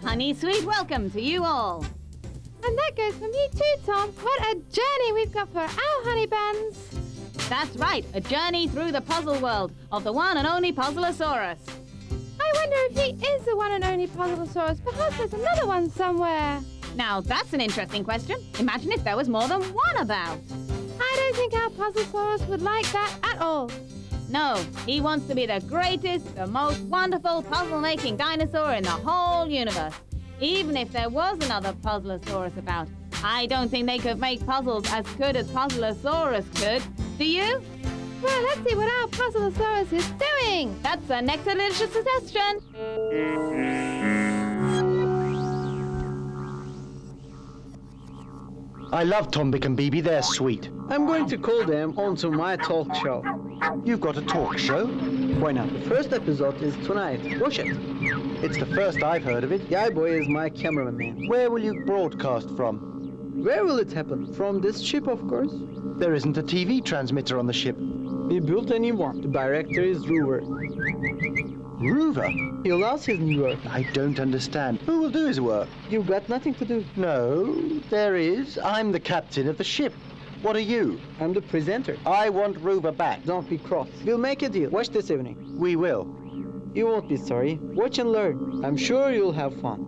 Honey, sweet welcome to you all. And that goes from you too, Tom. What a journey we've got for our honey buns. That's right, a journey through the puzzle world of the one and only PUZZLEA-SAURUS. I wonder if he is the one and only PUZZLEA-SAURUS. Perhaps there's another one somewhere. Now, that's an interesting question. Imagine if there was more than one about. I don't think our PUZZLEA-SAURUS would like that at all. No, he wants to be the greatest, the most wonderful puzzle-making dinosaur in the whole universe. Even if there was another PUZZLEA-SAURUS about, I don't think they could make puzzles as good as PUZZLEA-SAURUS could. Do you? Well, let's see what our PUZZLEA-SAURUS is doing. That's the next delicious suggestion. I love Tombik and B.B. They're sweet. I'm going to call them onto my talk show. You've got a talk show? Why not? The first episode is tonight. Watch it. It's the first I've heard of it. Guy Boy is my cameraman. Where will you broadcast from? Where will it happen? From this ship, of course. There isn't a TV transmitter on the ship. We built a new one. The director is Rover. Rover? He loves his new work. I don't understand. Who will do his work? You've got nothing to do. No, there is. I'm the captain of the ship. What are you? I'm the presenter. I want Rover back. Don't be cross. We'll make a deal. Watch this evening. We will. You won't be sorry. Watch and learn. I'm sure you'll have fun.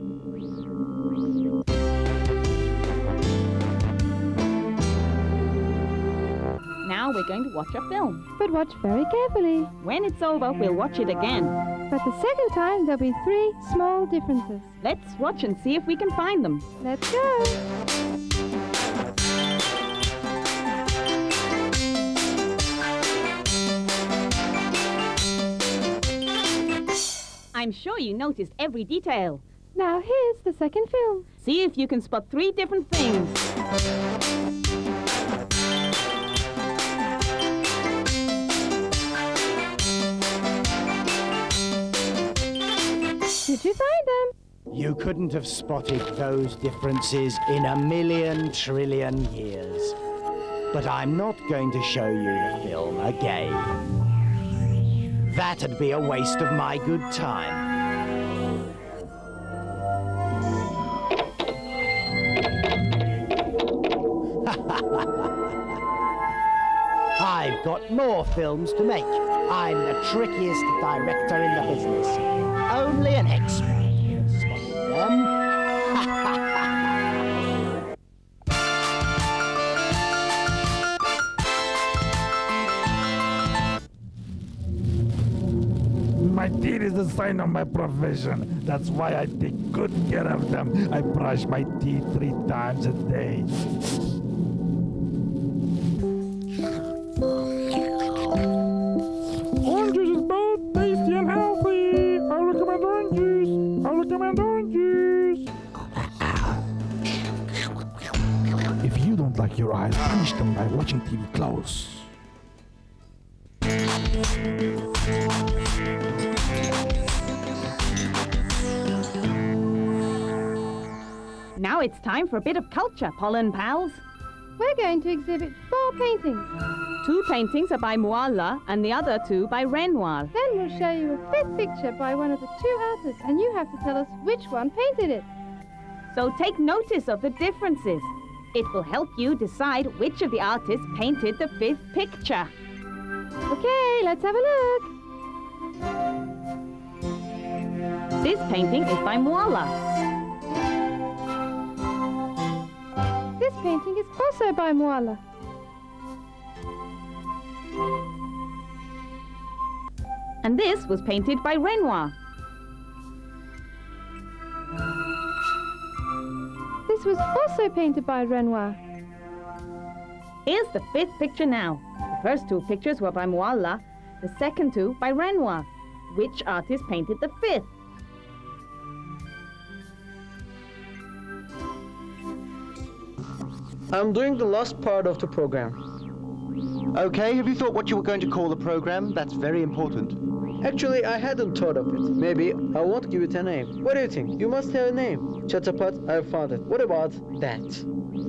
Now we're going to watch a film. But watch very carefully. When it's over, we'll watch it again. But the second time, there'll be 3 small differences. Let's watch and see if we can find them. Let's go. I'm sure you noticed every detail. Now here's the second film. See if you can spot 3 different things. Did you find them? You couldn't have spotted those differences in a million trillion years. But I'm not going to show you the film again. That'd be a waste of my good time. I've got more films to make. I'm the trickiest director in the business. Only an expert can spot them. My teeth is a sign of my profession. That's why I take good care of them. I brush my teeth 3 times a day. Orange juice is both tasty and healthy. I recommend orange juice. I recommend orange juice. If you don't like your eyes, punish them by watching TV close. Now it's time for a bit of culture, pollen pals. We're going to exhibit 4 paintings. 2 paintings are by Moala and the other 2 by Renoir. Then we'll show you a 5th picture by one of the 2 artists, and you have to tell us which one painted it. So take notice of the differences. It will help you decide which of the artists painted the 5th picture. Okay, let's have a look. This painting is by Moala. This painting is also by Moala. And this was painted by Renoir. This was also painted by Renoir. Here's the 5th picture now. The first 2 pictures were by Moala, The second two by Renoir. Which artist painted the fifth? I'm doing the last part of the program. Okay, have you thought what you were going to call the program? That's very important. Actually, I hadn't thought of it. Maybe I won't give it a name. What do you think? You must have a name. Chatapat, I found it. What about that?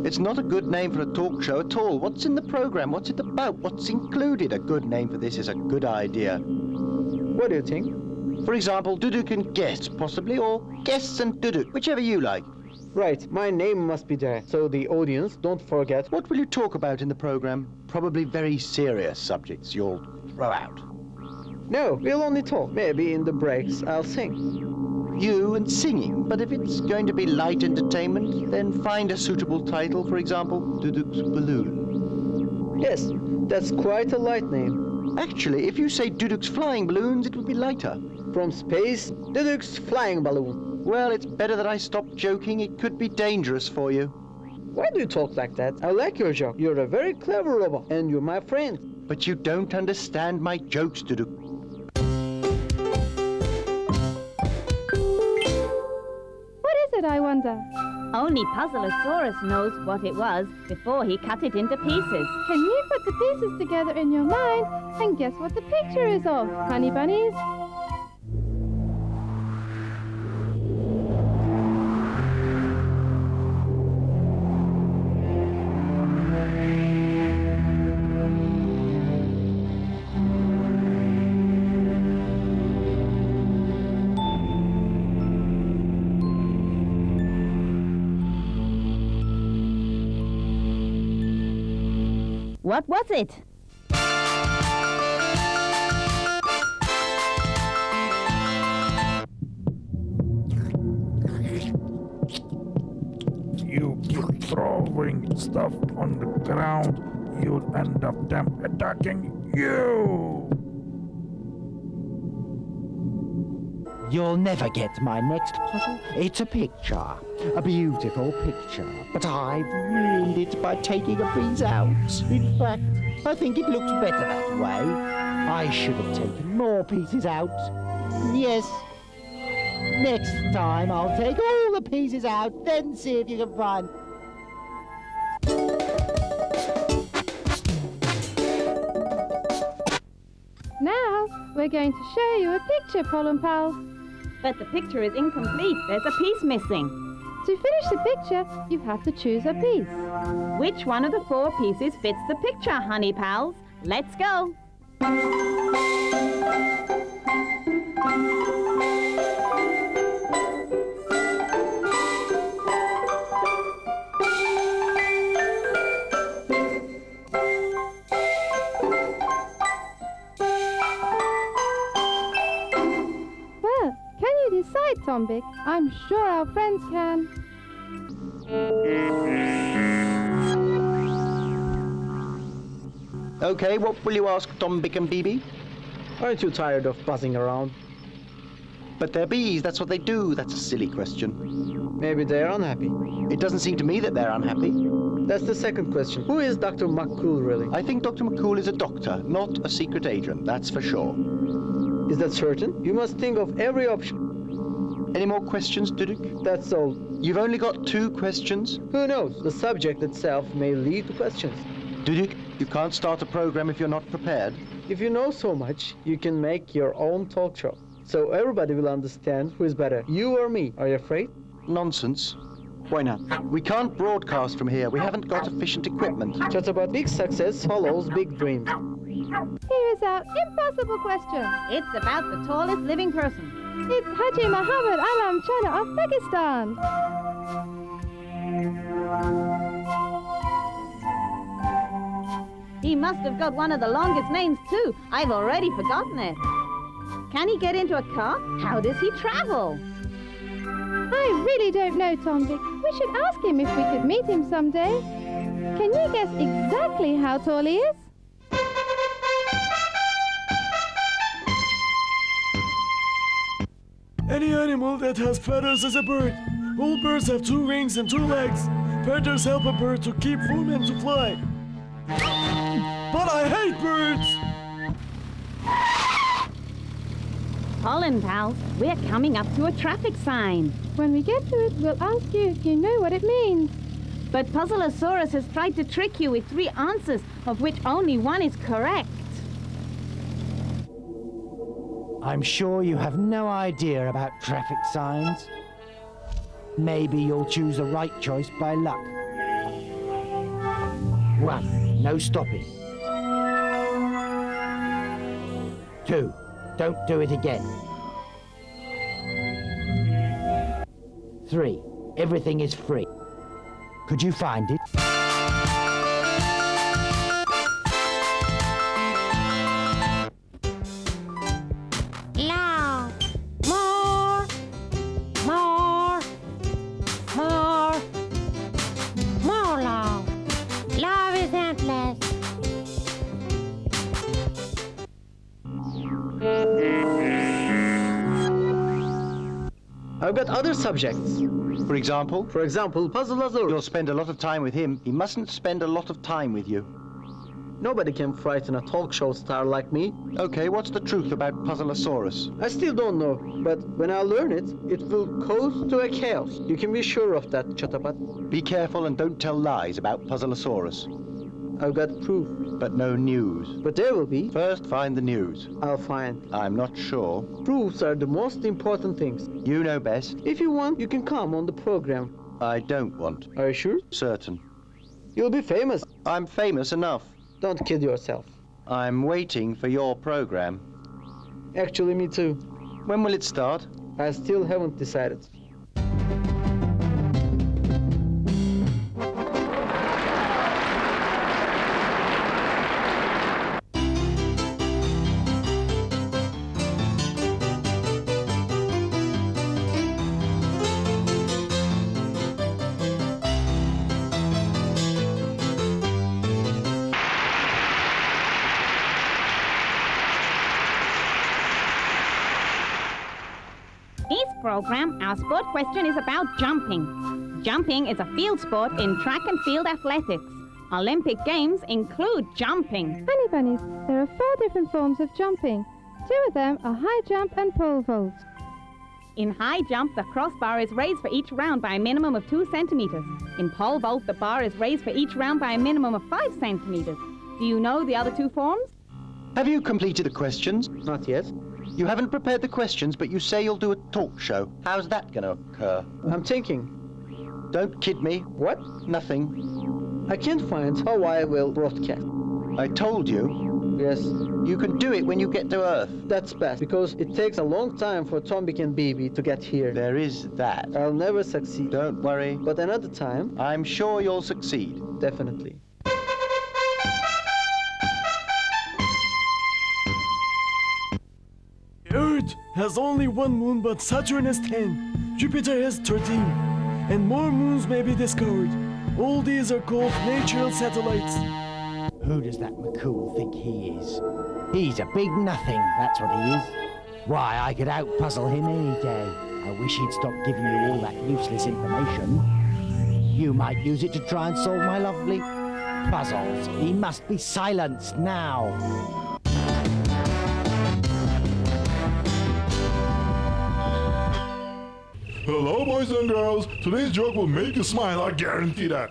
It's not a good name for a talk show at all. What's in the program? What's it about? What's included? A good name for this is a good idea. What do you think? For example, Duduk and Guest, possibly, or Guests and Duduk, whichever you like. Right, my name must be there, so the audience don't forget. What will you talk about in the program? Probably very serious subjects you'll throw out. No, we'll only talk. Maybe in the breaks I'll sing. You and singing, but if it's going to be light entertainment, then find a suitable title, for example, Duduk's Balloon. Yes, that's quite a light name. Actually, if you say Duduk's Flying Balloons, it would be lighter. From space, Duduk's flying balloon. Well, it's better that I stop joking. It could be dangerous for you. Why do you talk like that? I like your joke. You're a very clever robot, and you're my friend. But you don't understand my jokes, Duduk. What is it, I wonder? Only PUZZLEA-SAURUS knows what it was before he cut it into pieces. Can you put the pieces together in your mind and guess what the picture is of, honey bunnies? What was it? You keep throwing stuff on the ground, you'll end up them attacking you. You'll never get my next puzzle. It's a picture, a beautiful picture, but I've ruined it by taking a piece out. In fact, I think it looks better that way. I should have taken more pieces out. Yes. Next time I'll take all the pieces out, then see if you can find... Now, we're going to show you a picture, Pollen Pals. But the picture is incomplete. There's a piece missing. To finish the picture, you have to choose a piece. Which one of the four pieces fits the picture, honey pals? Let's go. Well, can you decide, Tombik? I'm sure our friends can. Okay, what will you ask Tombik and B.B? Aren't you tired of buzzing around? But they're bees, that's what they do. That's a silly question. Maybe they're unhappy. It doesn't seem to me that they're unhappy. That's the second question. Who is Dr. McCOOL really? I think Dr. McCOOL is a doctor, not a secret agent, that's for sure. Is that certain? You must think of every option. Any more questions, Duduk? That's all. You've only got 2 questions? Who knows? The subject itself may lead to questions. Duduk, you can't start a program if you're not prepared. If you know so much, you can make your own talk show. So everybody will understand who is better, you or me. Are you afraid? Nonsense. Why not? We can't broadcast from here. We haven't got efficient equipment. Just about big success follows big dreams. Here is our impossible question. It's about the tallest living person. It's Haji Muhammad Alam Chana of Pakistan. He must have got one of the longest names too. I've already forgotten it. Can he get into a car? How does he travel? I really don't know, Tombik. We should ask him if we could meet him someday. Can you guess exactly how tall he is? Any animal that has feathers is a bird. All birds have 2 wings and 2 legs. Feathers help a bird to keep warm and to fly. But I hate birds! Pollen pals, we're coming up to a traffic sign. When we get to it, we'll ask you if you know what it means. But PUZZLEA-SAURUS has tried to trick you with 3 answers, of which only 1 is correct. I'm sure you have no idea about traffic signs. Maybe you'll choose the right choice by luck. 1, no stopping. 2, don't do it again. 3, everything is free. Could you find it? Loud. More. More. More. More love. Love is endless. I've got other subjects. For example, PUZZLEA-SAURUS. you'll spend a lot of time with him. He mustn't spend a lot of time with you. Nobody can frighten a talk show star like me. Okay, what's the truth about PUZZLEA-SAURUS? I still don't know, but when I learn it, it will cause to a chaos. You can be sure of that, Chatapat. Be careful and don't tell lies about PUZZLEA-SAURUS. I've got proof. But no news. But there will be. First, find the news. I'll find. I'm not sure. Proofs are the most important things. You know best. If you want, you can come on the program. I don't want. Are you sure? Certain. You'll be famous. I'm famous enough. Don't kid yourself. I'm waiting for your program. Actually, me too. When will it start? I still haven't decided. This program, our sport question is about jumping. Jumping is a field sport in track and field athletics. Olympic Games include jumping. Honey bunnies, there are 4 different forms of jumping. 2 of them are high jump and pole vault. In high jump, the crossbar is raised for each round by a minimum of 2 centimeters. In pole vault, the bar is raised for each round by a minimum of 5 centimeters. Do you know the other 2 forms? Have you completed the questions? Not yet. You haven't prepared the questions, but you say you'll do a talk show. How's that going to occur? I'm thinking. Don't kid me. What? Nothing. I can't find how I will broadcast. I told you. Yes, You can do it when you get to Earth. that's best, because it takes a long time for Tombik and B.B to get here. There is that. I'll never succeed. Don't worry. But another time, I'm sure you'll succeed. definitely. Earth has only 1 moon, but Saturn has 10. Jupiter has 13. And more moons may be discovered. All these are called natural satellites. Who does that McCOOL think he is? He's a big nothing, that's what he is. Why, I could out-puzzle him any day. I wish he'd stop giving you all that useless information. You might use it to try and solve my lovely puzzles. He must be silenced now. Hello, boys and girls. Today's joke will make you smile, I guarantee that.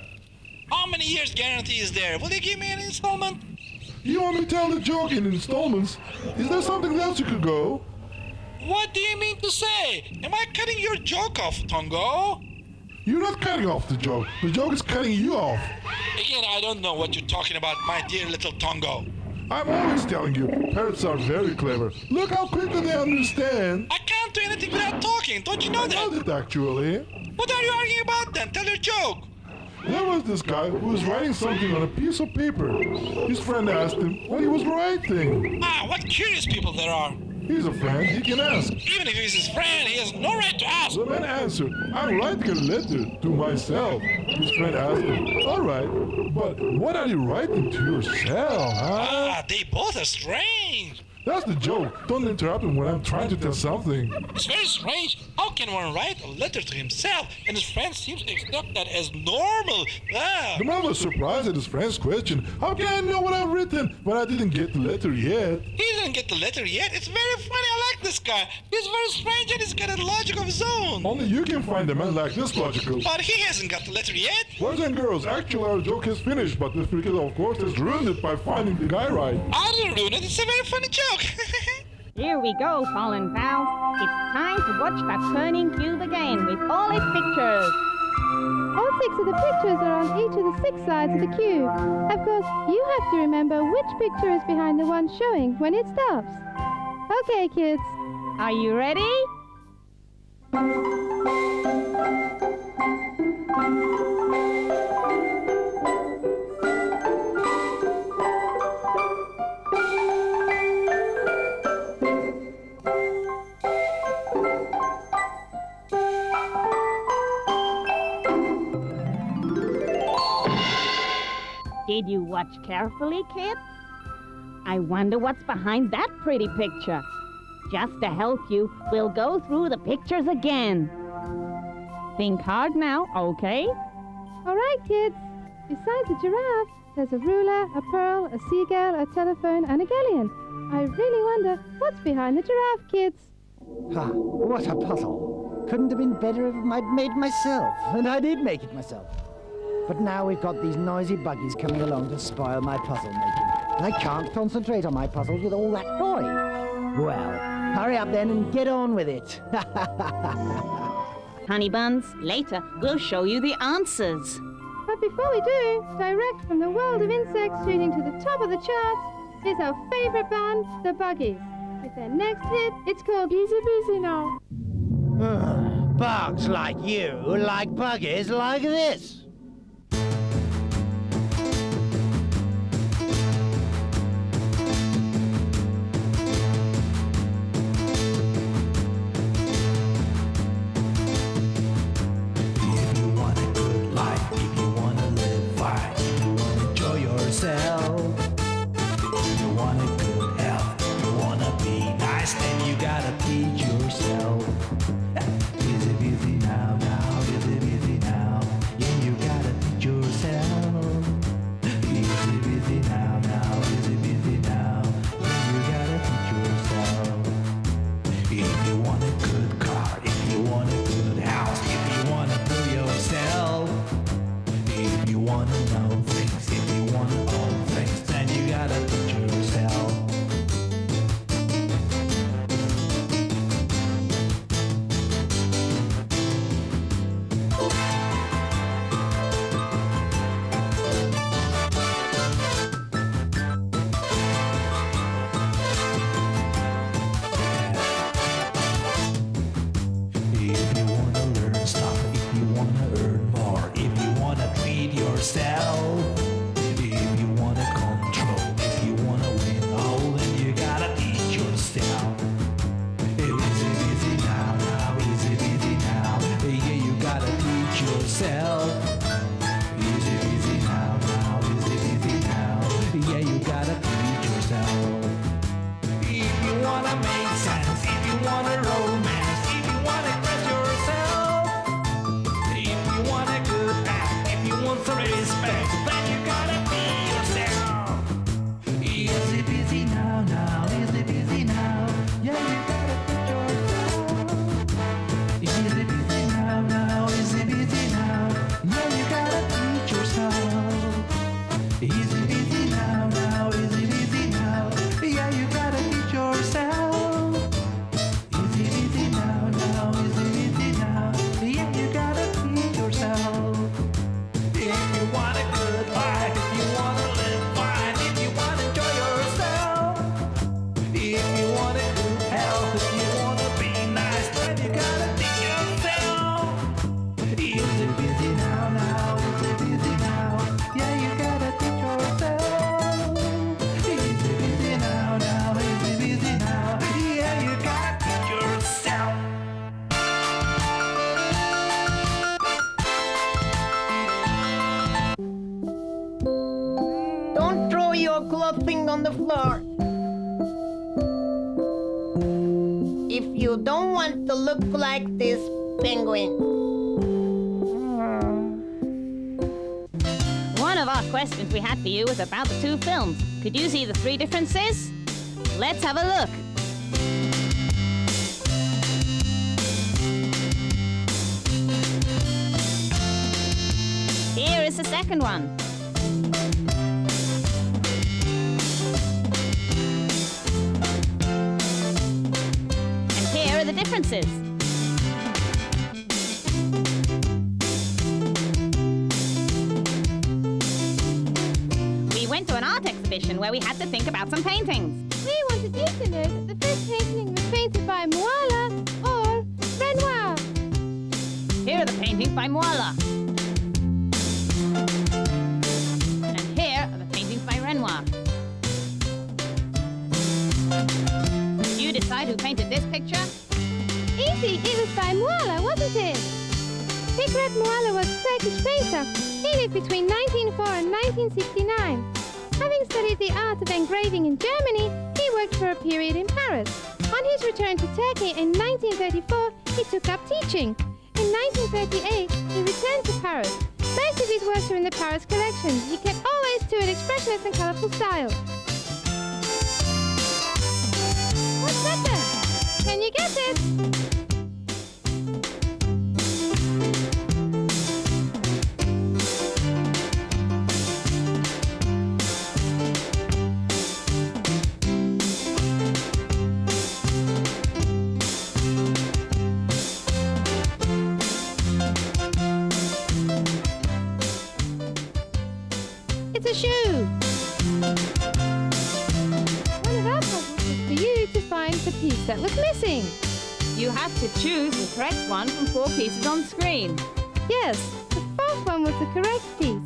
How many years guarantee is there? Will they give me an installment? You want me to tell the joke in installments? Is there something else you could go? What do you mean to say? Am I cutting your joke off, Tongo? You're not cutting off the joke. The joke is cutting you off. Again, I don't know what you're talking about, my dear little Tongo. I'm always telling you, parrots are very clever. Look how quickly they understand. I can't do anything without talking, don't you know I know that? that actually. What are you arguing about then? Tell your joke. There was this guy who was writing something on a piece of paper. His friend asked him what he was writing. Ah, what curious people there are. He's a friend, he can ask. Even if he's his friend, he has no right to ask. The man answered, I'm writing a letter to myself. His friend asked him, all right, but what are you writing to yourself, huh? Ah, they both are strange. That's the joke. Don't interrupt him when I'm trying to tell something. It's very strange. How can one write a letter to himself and his friend seems to accept that as normal? Ah. The man was surprised at his friend's question. How can I know what I've written when I didn't get the letter yet? He didn't get the letter yet. It's very funny. I like this guy. He's very strange and he's got a logic of his own. Only you can find a man like this logical. But he hasn't got the letter yet. Boys and girls, actually our joke is finished, but the FIRKETE of course has ruined it by finding the guy right. I didn't ruin it. It's a very funny joke. Here we go, fallen pals. It's time to watch that turning cube again with all its pictures. All 6 of the pictures are on each of the 6 sides of the cube. Of course, you have to remember which picture is behind the one showing when it stops. Okay, kids. Are you ready? Did you watch carefully, kids? I wonder what's behind that pretty picture. Just to help you, we'll go through the pictures again. Think hard now, okay? All right, kids. Besides a giraffe, there's a ruler, a pearl, a seagull, a telephone, and a galleon. I really wonder what's behind the giraffe, kids. Ah, what a puzzle. Couldn't have been better if I'd made myself. And I did make it myself. But now we've got these noisy buggies coming along to spoil my puzzle making. I can't concentrate on my puzzles with all that noise. Well, hurry up then and get on with it. Honey buns, later we'll show you the answers. But before we do, direct from the world of insects shooting to the top of the charts is our favorite band, the Buggies. With their next hit, it's called Easy Peasy Now. Bugs like you like buggies like this. Thing on the floor. if you don't want to look like this penguin. One of our questions we had for you was about the two films. Could you see the three differences? Let's have a look. Here is the second one. And here are the differences. We went to an art exhibition where we had to think about some paintings. We wanted you to know that the first painting was painted by Moala or Renoir. Here are the paintings by Moala. And here are the paintings by Renoir. Did you decide who painted this picture? Easy, it was by Moala, wasn't it? Fikret Moala was a Turkish painter. He lived between 1904 and 1969. Having studied the art of engraving in Germany, he worked for a period in Paris. On his return to Turkey in 1934, he took up teaching. In 1938, he returned to Paris. Most of his works are in the Paris collection. He kept always to an expressionist and colourful style. What's that then? Can you guess it? It's a shoe. One of our puzzles was for you to find the piece that was missing. You have to choose the correct one from 4 pieces on screen. Yes, the fourth one was the correct piece.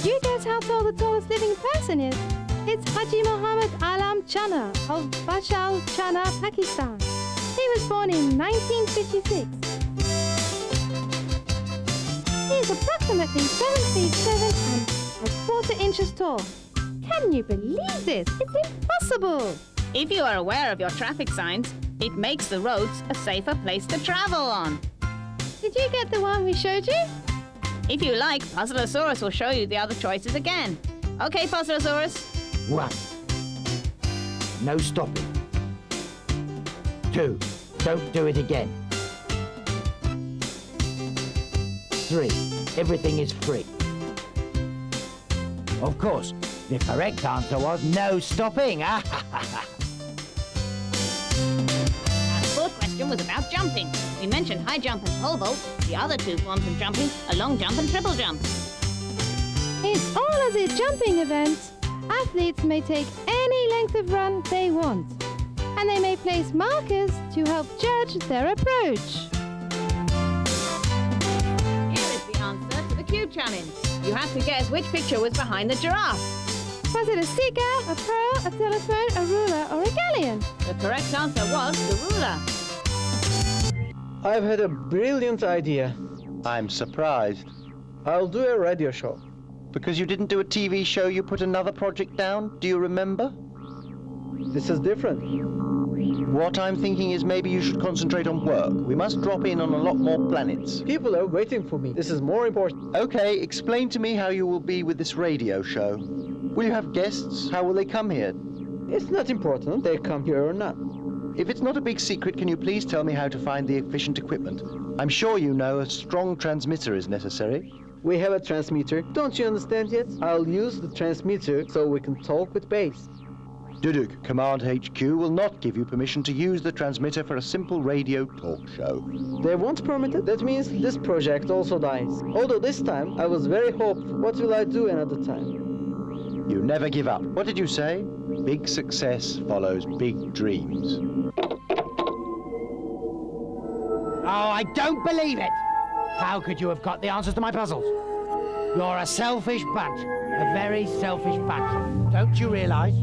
You guess how tall the tallest living person is? It's Haji Mohammed Alam Chana of Bashal Chana, Pakistan. He was born in 1956. He is approximately 7 feet 7 and a quarter inches tall. Can you believe this? It's impossible! If you are aware of your traffic signs, it makes the roads a safer place to travel on. Did you get the one we showed you? If you like, PUZZLEA-SAURUS will show you the other choices again. Okay, PUZZLEA-SAURUS. 1. No stopping. 2. Don't do it again. 3. Everything is free. Of course, the correct answer was no stopping. The fourth question was about jumping. We mentioned high jump and pole vault. The other two forms of jumping are long jump and triple jump. In all of the jumping events, athletes may take any length of run they want, and they may place markers to help judge their approach. Here is the answer to the cube challenge. You have to guess which picture was behind the giraffe. Was it a seagull, a pearl, a telephone, a ruler, or a galleon? The correct answer was the ruler. I've had a brilliant idea. I'm surprised. I'll do a radio show. Because you didn't do a TV show, you put another project down? Do you remember? This is different. What I'm thinking is maybe you should concentrate on work. We must drop in on a lot more planets. People are waiting for me. This is more important. Okay, explain to me how you will be with this radio show. Will you have guests? How will they come here? It's not important they come here or not. If it's not a big secret, can you please tell me how to find the efficient equipment? I'm sure you know a strong transmitter is necessary. We have a transmitter. Don't you understand yet? I'll use the transmitter so we can talk with base. Duduk, Command HQ will not give you permission to use the transmitter for a simple radio talk show. They won't permit it? That means this project also dies. Although this time I was very hopeful. What will I do another time? You never give up. What did you say? Big success follows big dreams. Oh, I don't believe it! How could you have got the answers to my puzzles? You're a selfish bunch. A very selfish bunch. Don't you realize?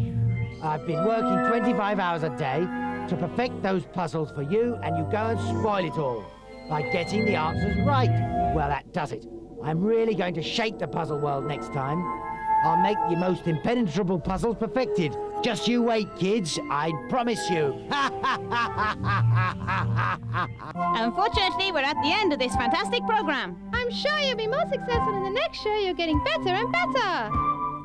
I've been working 25 hours a day to perfect those puzzles for you, and you go and spoil it all by getting the answers right. Well, that does it. I'm really going to shake the puzzle world next time. I'll make the most impenetrable puzzles perfected Just you wait, kids. I promise you. Unfortunately, we're at the end of this fantastic program. I'm sure you'll be more successful in the next show. You're getting better and better.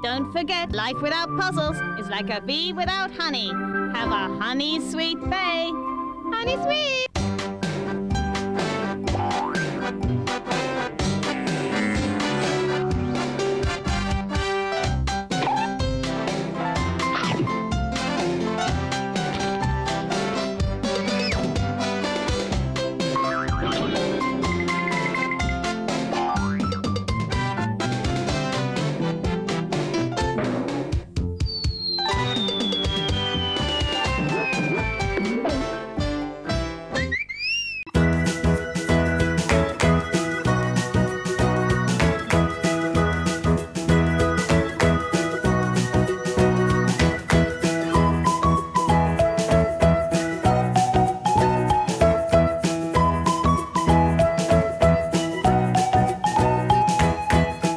Don't forget, life without puzzles is like a bee without honey. Have a honey sweet bay. Honey sweet.